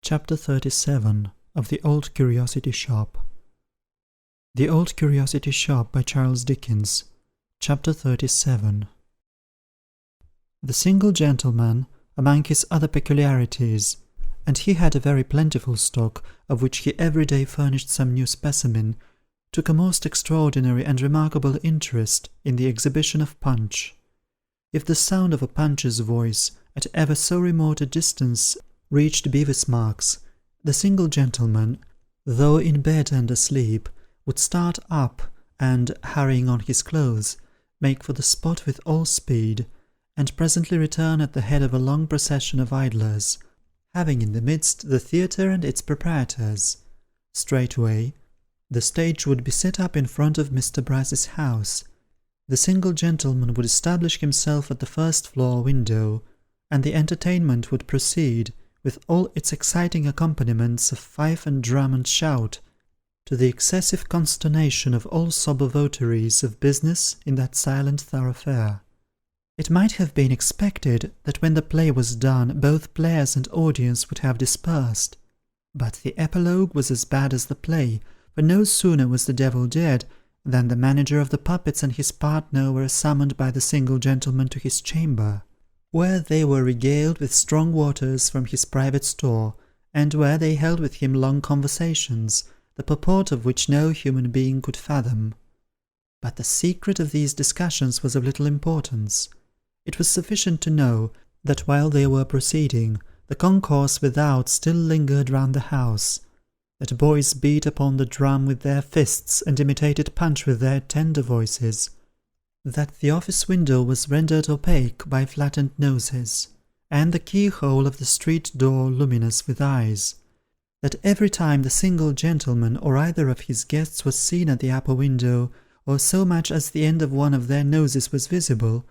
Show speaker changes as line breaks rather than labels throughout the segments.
Chapter 37 of The Old Curiosity Shop. The Old Curiosity Shop by Charles Dickens. Chapter 37. The single gentleman, among his other peculiarities, and he had a very plentiful stock, of which he every day furnished some new specimen, took a most extraordinary and remarkable interest in the exhibition of Punch. If the sound of a Punch's voice, at ever so remote a distance, reached Bevis Marks, the single gentleman, though in bed and asleep, would start up, and, hurrying on his clothes, make for the spot with all speed, and presently return at the head of a long procession of idlers, having in the midst the theatre and its proprietors. Straightway, the stage would be set up in front of Mr. Brass's house. The single gentleman would establish himself at the first floor window, and the entertainment would proceed, with all its exciting accompaniments of fife and drum and shout, to the excessive consternation of all sober votaries of business in that silent thoroughfare. It might have been expected that when the play was done both players and audience would have dispersed, but the epilogue was as bad as the play, for no sooner was the devil dead than the manager of the puppets and his partner were summoned by the single gentleman to his chamber, where they were regaled with strong waters from his private store, and where they held with him long conversations, the purport of which no human being could fathom. But the secret of these discussions was of little importance. It was sufficient to know that while they were proceeding, the concourse without still lingered round the house, that boys beat upon the drum with their fists and imitated Punch with their tender voices, that the office window was rendered opaque by flattened noses, and the keyhole of the street door luminous with eyes, that every time the single gentleman or either of his guests was seen at the upper window, or so much as the end of one of their noses was visible,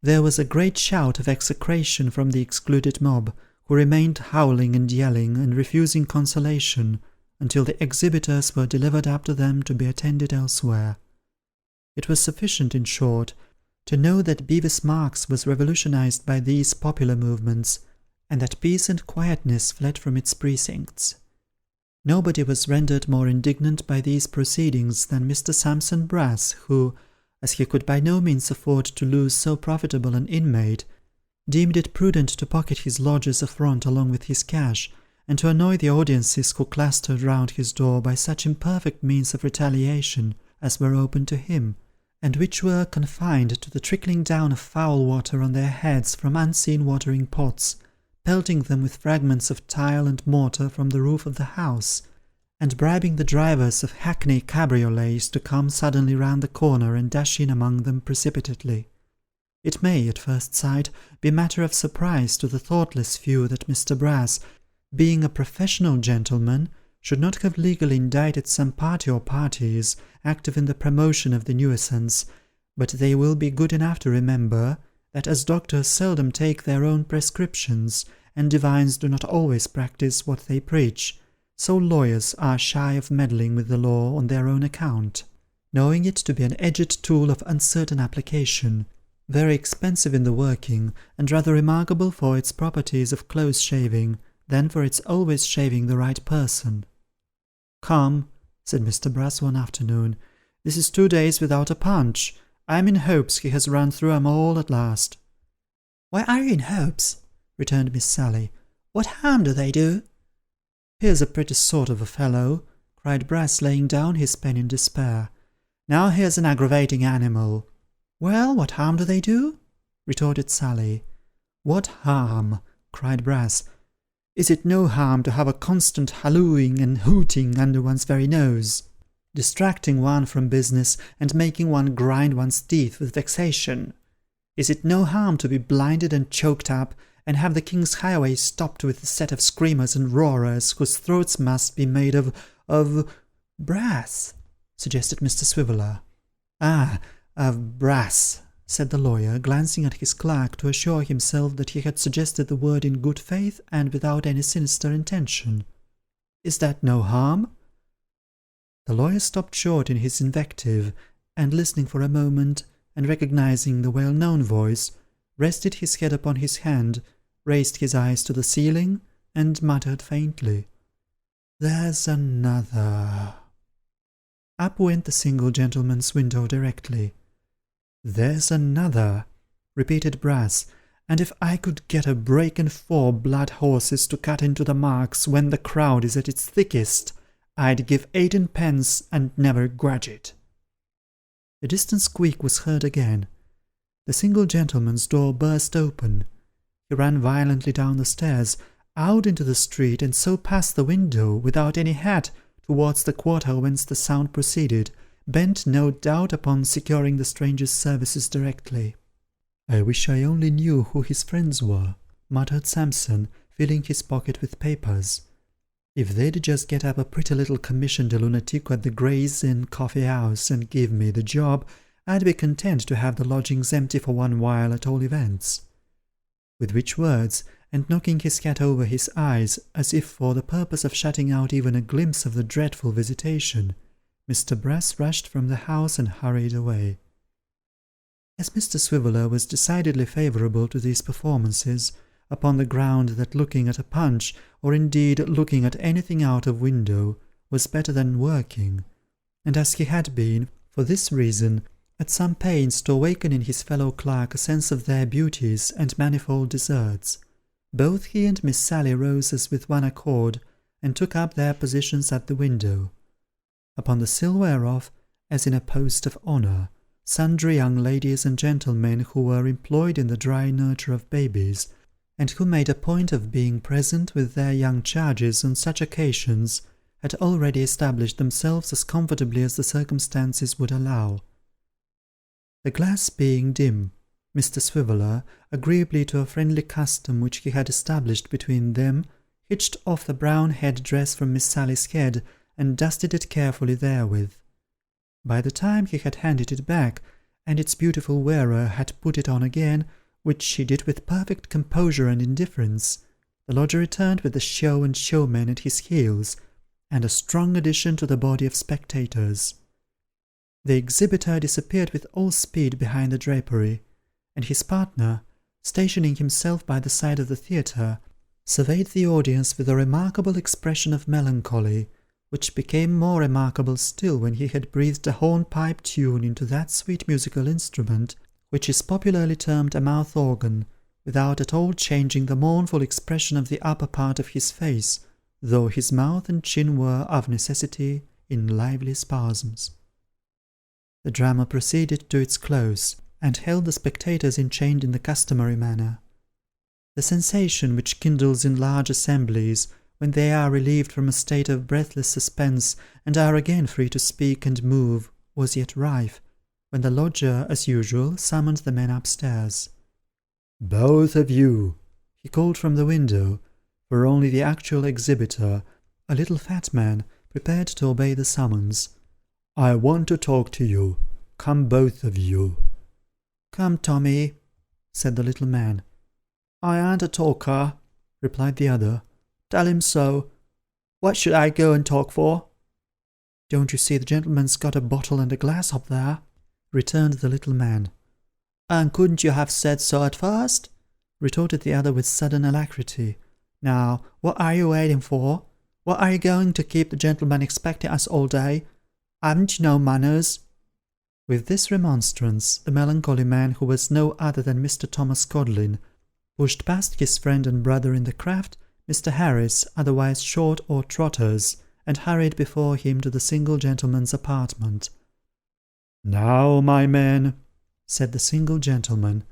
there was a great shout of execration from the excluded mob, who remained howling and yelling and refusing consolation, until the exhibitors were delivered up to them to be attended elsewhere. It was sufficient, in short, to know that Bevis Marks was revolutionized by these popular movements, and that peace and quietness fled from its precincts. Nobody was rendered more indignant by these proceedings than Mr. Sampson Brass, who, as he could by no means afford to lose so profitable an inmate, deemed it prudent to pocket his lodger's affront along with his cash, and to annoy the audiences who clustered round his door by such imperfect means of retaliation as were open to him, and which were confined to the trickling down of foul water on their heads from unseen watering pots, pelting them with fragments of tile and mortar from the roof of the house, and bribing the drivers of hackney cabriolets to come suddenly round the corner and dash in among them precipitately. It may, at first sight, be matter of surprise to the thoughtless few that Mr. Brass, being a professional gentleman, should not have legally indicted some party or parties active in the promotion of the nuisance, but they will be good enough to remember that as doctors seldom take their own prescriptions, and divines do not always practice what they preach, so lawyers are shy of meddling with the law on their own account, knowing it to be an edged tool of uncertain application, very expensive in the working, and rather remarkable for its properties of close shaving, than for its always shaving the right person. "Come," said Mr. Brass one afternoon, "this is 2 days without a Punch. I am in hopes he has run through 'em all at last." "Why are you in hopes?" returned Miss Sally. "What harm do they do?" "Here's a pretty sort of a fellow," cried Brass, laying down his pen in despair. "Now here's an aggravating animal." "Well, what harm do they do?" retorted Sally. "What harm?" cried Brass. "Is it no harm to have a constant hallooing and hooting under one's very nose, distracting one from business and making one grind one's teeth with vexation? Is it no harm to be blinded and choked up, and have the King's highway stopped with a set of screamers and roarers whose throats must be made of brass?" suggested Mr. Swiveller. "Ah, of brass," said the lawyer, glancing at his clerk to assure himself that he had suggested the word in good faith and without any sinister intention. "Is that no harm?" The lawyer stopped short in his invective, and listening for a moment, and recognizing the well-known voice, rested his head upon his hand, raised his eyes to the ceiling, and muttered faintly, "There's another." Up went the single gentleman's window directly. "There's another," repeated Brass, "and if I could get a break and 4 blood horses to cut into the marks when the crowd is at its thickest, I'd give 18 pence and never grudge it." A distant squeak was heard again. The single gentleman's door burst open. He ran violently down the stairs, out into the street, and so past the window, without any hat, towards the quarter whence the sound proceeded, bent no doubt upon securing the stranger's services directly. "I wish I only knew who his friends were," muttered Sampson, filling his pocket with papers. "If they'd just get up a pretty little commission de lunatique at the Gray's Inn Coffee House and give me the job, I'd be content to have the lodgings empty for one while at all events." With which words, and knocking his hat over his eyes, as if for the purpose of shutting out even a glimpse of the dreadful visitation, Mr. Brass rushed from the house and hurried away. As Mr. Swiveller was decidedly favourable to these performances, upon the ground that looking at a punch, or indeed looking at anything out of window, was better than working, and as he had been, for this reason, at some pains to awaken in his fellow clerk a sense of their beauties and manifold deserts, both he and Miss Sally rose as with one accord, and took up their positions at the window, upon the sill whereof, as in a post of honour, sundry young ladies and gentlemen who were employed in the dry nurture of babies, and who made a point of being present with their young charges on such occasions, had already established themselves as comfortably as the circumstances would allow. The glass being dim, Mr. Swiveller, agreeably to a friendly custom which he had established between them, hitched off the brown head-dress from Miss Sally's head, and dusted it carefully therewith. By the time he had handed it back, and its beautiful wearer had put it on again, which she did with perfect composure and indifference, the lodger returned with the show and showman at his heels, and a strong addition to the body of spectators. The exhibitor disappeared with all speed behind the drapery, and his partner, stationing himself by the side of the theatre, surveyed the audience with a remarkable expression of melancholy, which became more remarkable still when he had breathed a hornpipe tune into that sweet musical instrument, which is popularly termed a mouth-organ, without at all changing the mournful expression of the upper part of his face, though his mouth and chin were, of necessity, in lively spasms. The drama proceeded to its close, and held the spectators enchained in the customary manner. The sensation which kindles in large assemblies, when they are relieved from a state of breathless suspense, and are again free to speak and move, was yet rife, when the lodger, as usual, summoned the men upstairs. "Both of you," he called from the window, for only the actual exhibitor, a little fat man, prepared to obey the summons. "I want to talk to you. Come, both of you." "Come, Tommy," said the little man. "I aren't a talker," replied the other. "Tell him so. What should I go and talk for?" "Don't you see the gentleman's got a bottle and a glass up there?" returned the little man. "And couldn't you have said so at first?" retorted the other with sudden alacrity. "Now, what are you waiting for? What are you going to keep the gentleman expecting us all day? Haven't you no manners?" With this remonstrance, the melancholy man, who was no other than Mr. Thomas Codlin, pushed past his friend and brother in the craft, Mr. Harris, otherwise Short or Trotters, and hurried before him to the single gentleman's apartment. "Now, my men," said the single gentleman,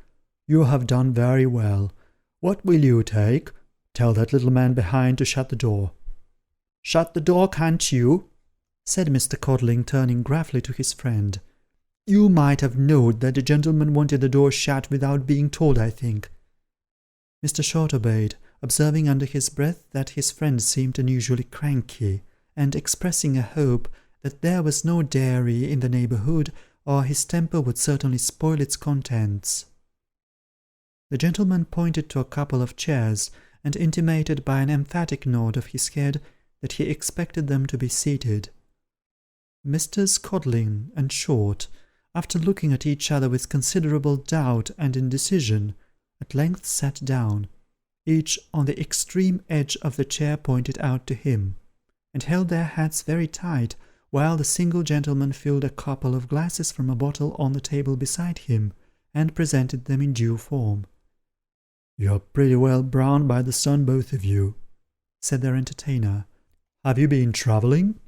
"you have done very well. What will you take? Tell that little man behind to shut the door." "Shut the door, can't you?" said Mr. Codling, turning gruffly to his friend. "You might have known that the gentleman wanted the door shut without being told, I think." Mr. Short obeyed, observing under his breath that his friend seemed unusually cranky, and expressing a hope that there was no dairy in the neighbourhood, or his temper would certainly spoil its contents. The gentleman pointed to a couple of chairs, and intimated by an emphatic nod of his head that he expected them to be seated. Messrs. Codling and Short, after looking at each other with considerable doubt and indecision, at length sat down, each on the extreme edge of the chair pointed out to him, and held their hats very tight, while the single gentleman filled a couple of glasses from a bottle on the table beside him, and presented them in due form. "You're pretty well browned by the sun, both of you," said their entertainer. "Have you been travelling?"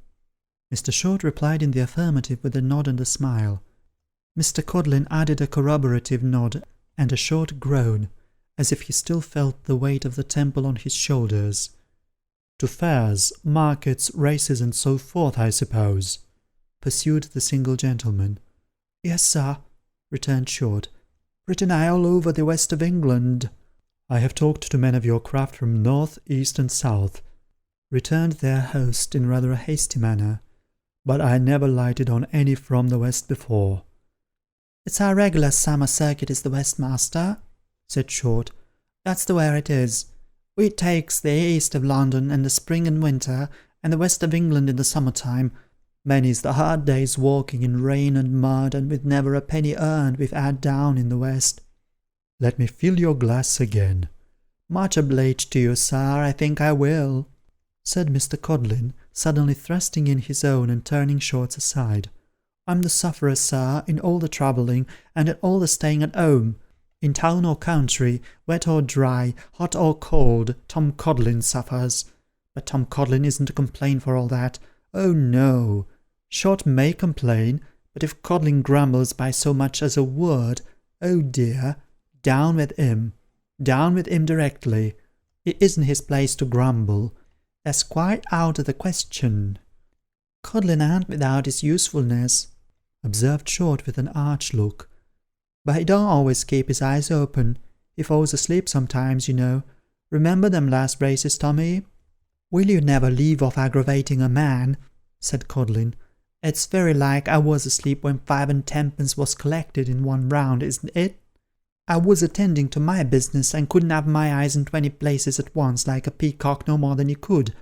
Mr. Short replied in the affirmative with a nod and a smile. Mr. Codlin added a corroborative nod and a short groan, as if he still felt the weight of the temple on his shoulders. "To fairs, markets, races, and so forth, I suppose?" pursued the single gentleman. "Yes, sir," returned Short. "Pretty nigh all over the west of England." "I have talked to men of your craft from north, east, and south," returned their host in rather a hasty manner, "but I never lighted on any from the west before." "It's our regular summer circuit is the west, master," said Short. "That's the way it is. We takes the east of London in the spring and winter, and the west of England in the summer-time. Many's the hard days walking in rain and mud, and with never a penny earned we've had down in the west." "Let me fill your glass again." "Much obliged to you, sir, I think I will," said Mr. Codlin, suddenly thrusting in his own and turning Short's aside. "I'm the sufferer, sir, in all the travelling, and in all the staying at home. In town or country, wet or dry, hot or cold, Tom Codlin suffers. But Tom Codlin isn't to complain for all that. Oh, no. Short may complain, but if Codlin grumbles by so much as a word, oh dear, down with him directly. It isn't his place to grumble. That's quite out of the question." "Codlin ain't without his usefulness," observed Short with an arch look. "But he don't always keep his eyes open. He falls asleep sometimes, you know. Remember them last races, Tommy?" "Will you never leave off aggravating a man?" said Codlin. "It's very like I was asleep when 5 and 10pence was collected in one round, isn't it? I was attending to my business, and couldn't have my eyes in 20 places at once like a peacock no more than you could.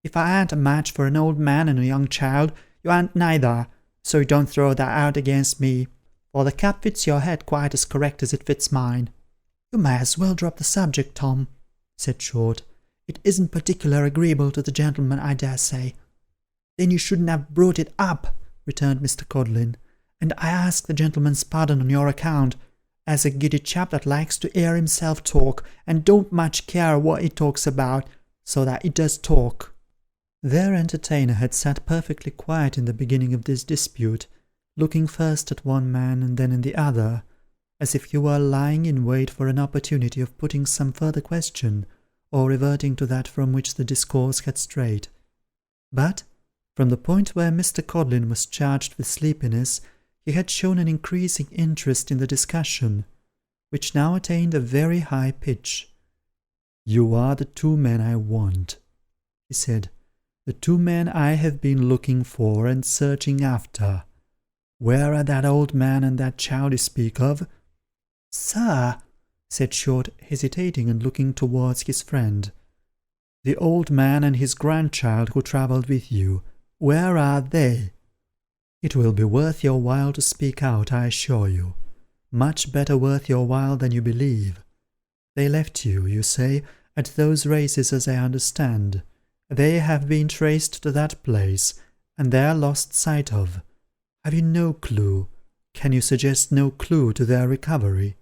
If I ain't a match for an old man and a young child, you ain't neither, so don't throw that out against me, for the cap fits your head quite as correct as it fits mine." "You may as well drop the subject, Tom," said Short. "It isn't particular agreeable to the gentleman, I dare say." "Then you shouldn't have brought it up," returned Mr. Codlin, "and I ask the gentleman's pardon on your account, as a giddy chap that likes to hear himself talk, and don't much care what he talks about, so that he does talk." Their entertainer had sat perfectly quiet in the beginning of this dispute, looking first at one man and then in the other, as if he were lying in wait for an opportunity of putting some further question, or reverting to that from which the discourse had strayed. But, from the point where Mr. Codlin was charged with sleepiness, he had shown an increasing interest in the discussion, which now attained a very high pitch. "You are the 2 men I want," he said, "the 2 men I have been looking for and searching after. Where are that old man and that child you speak of?" "Sir," said Short, hesitating and looking towards his friend. "The old man and his grandchild who travelled with you, where are they? It will be worth your while to speak out, I assure you. Much better worth your while than you believe. They left you, you say, at those races, as I understand. They have been traced to that place, and they are lost sight of. Have you no clue? Can you suggest no clue to their recovery?"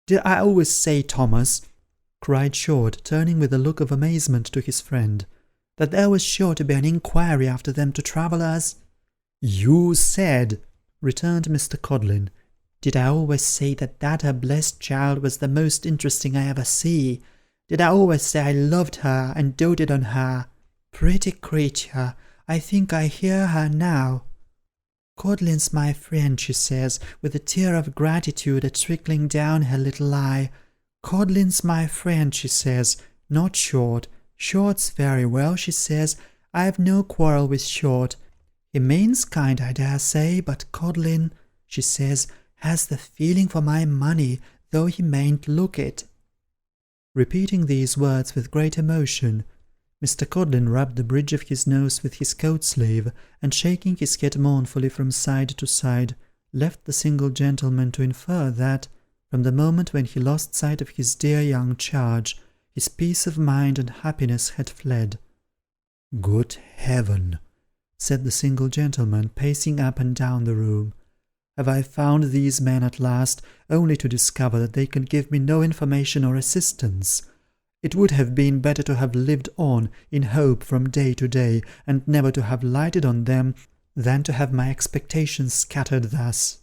"Did I always say, Thomas," cried Short, turning with a look of amazement to his friend, "that there was sure to be an inquiry after them to travellers?" "You said," returned Mr. Codlin. "Did I always say that her blessed child was the most interesting I ever see? Did I always say I loved her and doted on her? Pretty creature, I think I hear her now. 'Codlin's my friend,' she says, with a tear of gratitude a-trickling down her little eye. 'Codlin's my friend,' she says, 'not Short. Short's very well,' she says. 'I've no quarrel with Short. He means kind, I dare say, but Codlin,' she says, 'has the feeling for my money, though he mayn't look it.'" Repeating these words with great emotion, Mr. Codlin rubbed the bridge of his nose with his coat-sleeve, and shaking his head mournfully from side to side, left the single gentleman to infer that, from the moment when he lost sight of his dear young charge, His peace of mind and happiness had fled. "Good heaven!" said the single gentleman, pacing up and down the room. "Have I found these men at last, only to discover that they can give me no information or assistance? It would have been better to have lived on in hope from day to day, and never to have lighted on them, than to have my expectations scattered thus."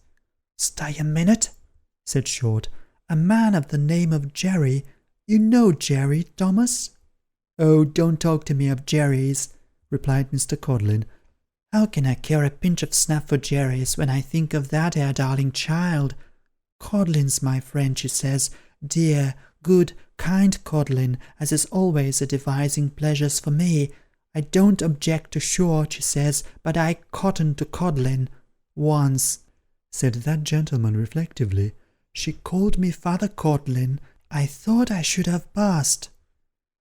"Stay a minute," said Short. "A man of the name of Jerry. You know Jerry, Thomas?" "Oh, don't talk to me of Jerrys," replied Mr. Codlin. "How can I care a pinch of snuff for Jerrys when I think of that 'ere darling child? Codlin's my friend, she says, dear, good, kind Codlin, as is always a devising pleasures for me. I don't object to Short, she says, but I cotton to Codlin. Once," said that gentleman reflectively, "she called me Father Codlin. I thought I should have burst."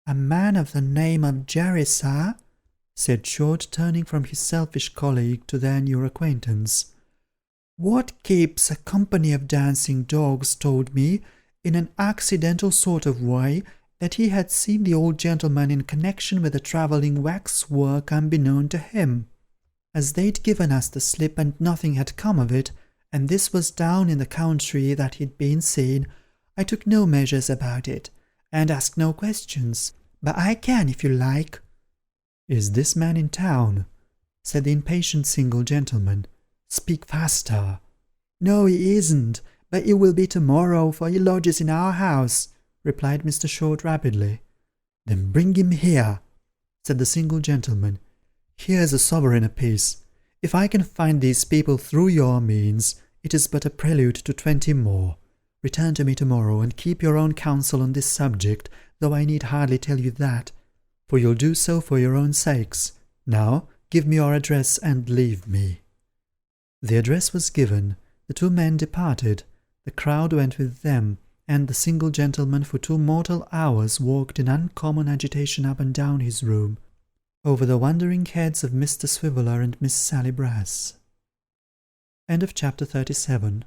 "A man of the name of Jerry, sir?" said Short, turning from his selfish colleague to their new acquaintance. "What keeps a company of dancing dogs told me, in an accidental sort of way, that he had seen the old gentleman in connection with a travelling wax-work unbeknown to him. As they'd given us the slip and nothing had come of it, and this was down in the country that he'd been seen, I took no measures about it, and asked no questions, but I can if you like." "Is this man in town?" said the impatient single gentleman. "Speak faster." "No, he isn't, but he will be to-morrow, for he lodges in our house," replied Mr. Short rapidly. "Then bring him here," said the single gentleman. "Here's a sovereign apiece. If I can find these people through your means, it is but a prelude to 20 more. Return to me to-morrow, and keep your own counsel on this subject, though I need hardly tell you that, for you'll do so for your own sakes. Now, give me your address, and leave me." The address was given, the two men departed, the crowd went with them, and the single gentleman for 2 mortal hours walked in uncommon agitation up and down his room, over the wondering heads of Mr. Swiveller and Miss Sally Brass. Chapter 37.